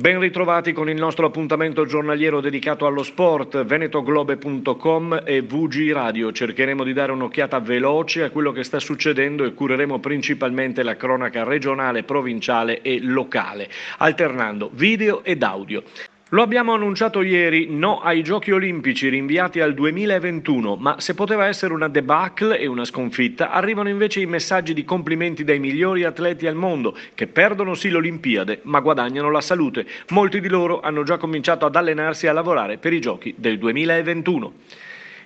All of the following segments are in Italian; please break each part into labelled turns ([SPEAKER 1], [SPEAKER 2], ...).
[SPEAKER 1] Ben ritrovati con il nostro appuntamento giornaliero dedicato allo sport, venetoglobe.com e VG Radio. Cercheremo di dare un'occhiata veloce a quello che sta succedendo e cureremo principalmente la cronaca regionale, provinciale e locale, alternando video ed audio. Lo abbiamo annunciato ieri, no ai Giochi Olimpici rinviati al 2021, ma se poteva essere una debacle e una sconfitta, arrivano invece i messaggi di complimenti dai migliori atleti al mondo, che perdono sì l'Olimpiade, ma guadagnano la salute. Molti di loro hanno già cominciato ad allenarsi e a lavorare per i Giochi del 2021.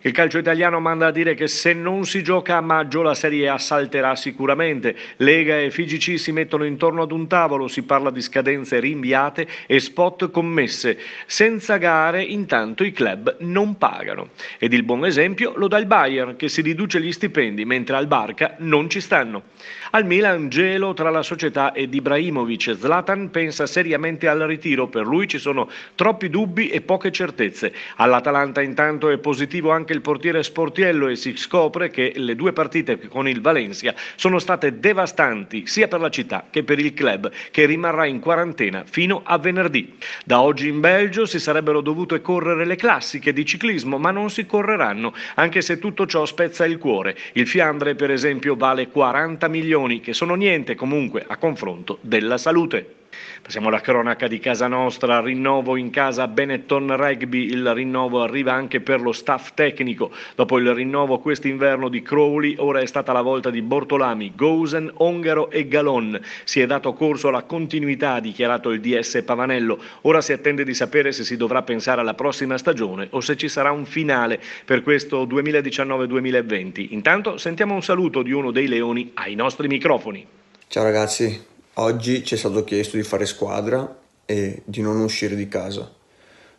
[SPEAKER 1] Il calcio italiano manda a dire che se non si gioca a maggio la Serie A salterà sicuramente. Lega e FIGC si mettono intorno ad un tavolo, si parla di scadenze rinviate e spot commesse. Senza gare intanto i club non pagano. Ed il buon esempio lo dà il Bayern che si riduce gli stipendi mentre al Barca non ci stanno. Al Milan gelo tra la società ed Ibrahimovic. Zlatan pensa seriamente al ritiro, per lui ci sono troppi dubbi e poche certezze. All'Atalanta intanto è positivo anche il portiere Sportiello e si scopre che le due partite con il Valencia sono state devastanti sia per la città che per il club che rimarrà in quarantena fino a venerdì. Da oggi in Belgio si sarebbero dovute correre le classiche di ciclismo ma non si correranno anche se tutto ciò spezza il cuore. Il Fiandre per esempio vale 40 milioni che sono niente comunque a confronto della salute. Passiamo alla cronaca di casa nostra, rinnovo in casa Benetton Rugby, il rinnovo arriva anche per lo staff tecnico, dopo il rinnovo quest'inverno di Crowley ora è stata la volta di Bortolami, Gosen, Ongaro e Galon, si è dato corso alla continuità ha dichiarato il DS Pavanello, ora si attende di sapere se si dovrà pensare alla prossima stagione o se ci sarà un finale per questo 2019-2020, intanto sentiamo un saluto di uno dei leoni ai nostri microfoni.
[SPEAKER 2] Ciao ragazzi, oggi ci è stato chiesto di fare squadra e di non uscire di casa.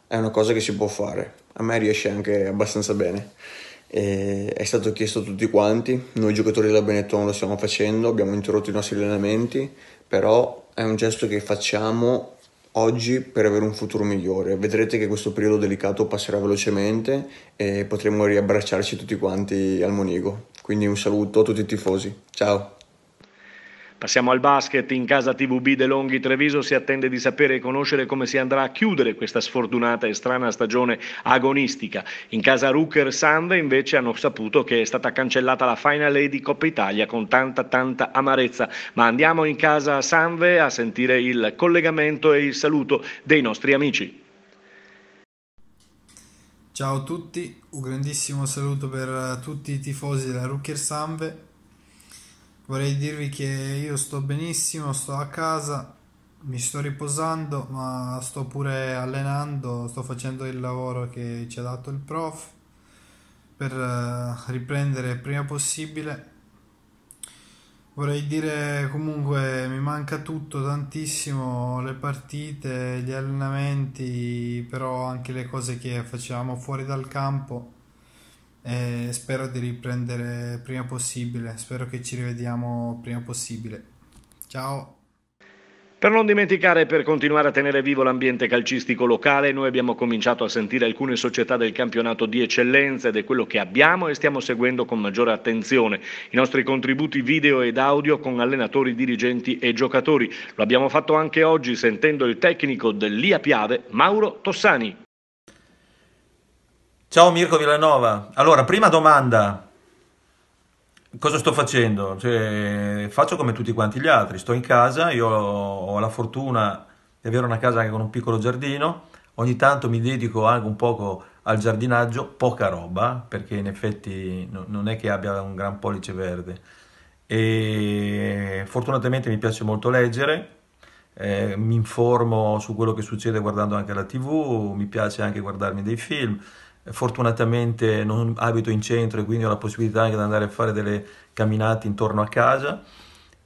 [SPEAKER 2] È una cosa che si può fare, a me riesce anche abbastanza bene. È stato chiesto a tutti quanti, noi giocatori della Benetton lo stiamo facendo, abbiamo interrotto i nostri allenamenti, però è un gesto che facciamo oggi per avere un futuro migliore. Vedrete che questo periodo delicato passerà velocemente e potremo riabbracciarci tutti quanti al Monigo. Quindi un saluto a tutti i tifosi, ciao!
[SPEAKER 1] Passiamo al basket, in casa TVB De Longhi Treviso si attende di sapere e conoscere come si andrà a chiudere questa sfortunata e strana stagione agonistica. In casa Rucker Sanve invece hanno saputo che è stata cancellata la Final A di Coppa Italia con tanta amarezza, ma andiamo in casa Sanve a sentire il collegamento e il saluto dei nostri amici.
[SPEAKER 3] Ciao a tutti, un grandissimo saluto per tutti i tifosi della Rucker Sanve. Vorrei dirvi che io sto benissimo, sto a casa, mi sto riposando, ma sto pure allenando, sto facendo il lavoro che ci ha dato il prof per riprendere il prima possibile. Vorrei dire comunque mi manca tutto tantissimo, le partite, gli allenamenti, però anche le cose che facevamo fuori dal campo. E spero di riprendere prima possibile, spero che ci rivediamo prima possibile. Ciao!
[SPEAKER 1] Per non dimenticare e per continuare a tenere vivo l'ambiente calcistico locale, noi abbiamo cominciato a sentire alcune società del campionato di eccellenza ed è quello che abbiamo e stiamo seguendo con maggiore attenzione. I nostri contributi video ed audio con allenatori, dirigenti e giocatori. Lo abbiamo fatto anche oggi sentendo il tecnico dell'Ia Piave, Mauro Tossani.
[SPEAKER 4] Ciao Mirko Villanova. Allora, prima domanda, cosa sto facendo? Cioè, faccio come tutti quanti gli altri, sto in casa, io ho la fortuna di avere una casa anche con un piccolo giardino, ogni tanto mi dedico anche un poco al giardinaggio, poca roba, perché in effetti non è che abbia un gran pollice verde. E fortunatamente mi piace molto leggere, mi informo su quello che succede guardando anche la TV, mi piace anche guardarmi dei film. Fortunatamente non abito in centro e quindi ho la possibilità anche di andare a fare delle camminate intorno a casa,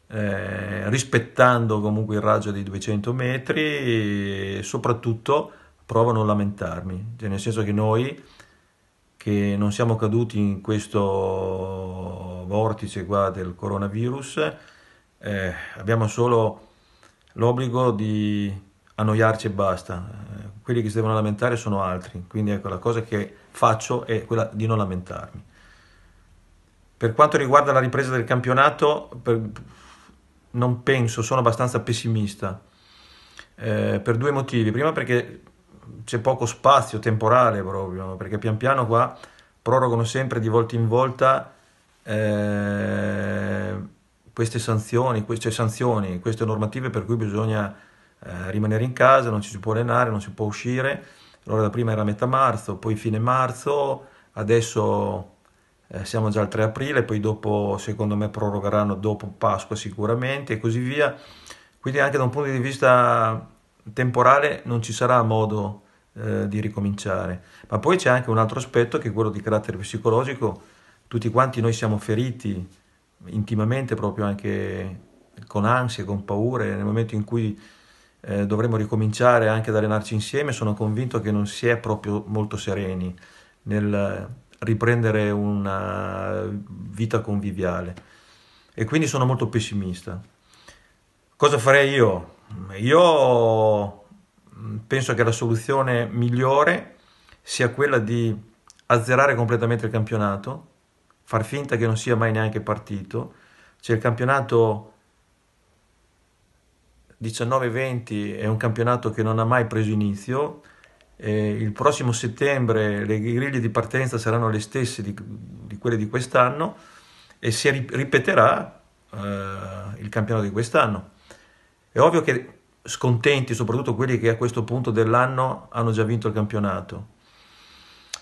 [SPEAKER 4] rispettando comunque il raggio dei 200 metri e soprattutto provo a non lamentarmi, cioè nel senso che noi che non siamo caduti in questo vortice qua del coronavirus, abbiamo solo l'obbligo di annoiarci e basta. Quelli che si devono lamentare sono altri, quindi ecco la cosa che faccio è quella di non lamentarmi. Per quanto riguarda la ripresa del campionato, non penso, sono abbastanza pessimista. per due motivi. Prima perché c'è poco spazio temporale proprio, perché pian piano qua prorogano sempre di volta in volta eh, queste sanzioni, queste normative per cui bisogna rimanere in casa, non ci si può allenare, non si può uscire. Allora da prima era metà marzo, poi fine marzo, adesso siamo già al 3 aprile, poi dopo secondo me prorogheranno dopo Pasqua sicuramente e così via. Quindi anche da un punto di vista temporale non ci sarà modo di ricominciare. Ma poi c'è anche un altro aspetto che è quello di carattere psicologico. Tutti quanti noi siamo feriti intimamente, proprio anche con ansie, con paure, nel momento in cui dovremo ricominciare anche ad allenarci insieme. Sono convinto che non si è proprio molto sereni nel riprendere una vita conviviale e quindi sono molto pessimista. Cosa farei io? Io penso che la soluzione migliore sia quella di azzerare completamente il campionato, far finta che non sia mai neanche partito. Cioè il campionato 19-20 è un campionato che non ha mai preso inizio. Il prossimo settembre le griglie di partenza saranno le stesse di quelle di quest'anno e si ripeterà il campionato di quest'anno. È ovvio che scontenti, soprattutto quelli che a questo punto dell'anno hanno già vinto il campionato,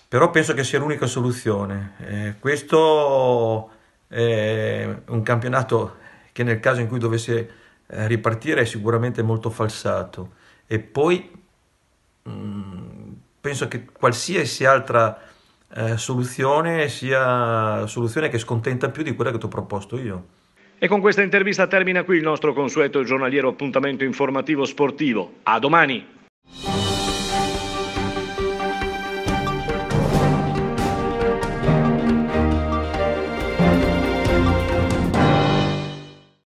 [SPEAKER 4] però penso che sia l'unica soluzione. Questo è un campionato che nel caso in cui dovesse ripartire è sicuramente molto falsato e poi penso che qualsiasi altra soluzione sia soluzione che scontenta più di quella che ti ho proposto io.
[SPEAKER 1] E con questa intervista termina qui il nostro consueto giornaliero appuntamento informativo sportivo. A domani!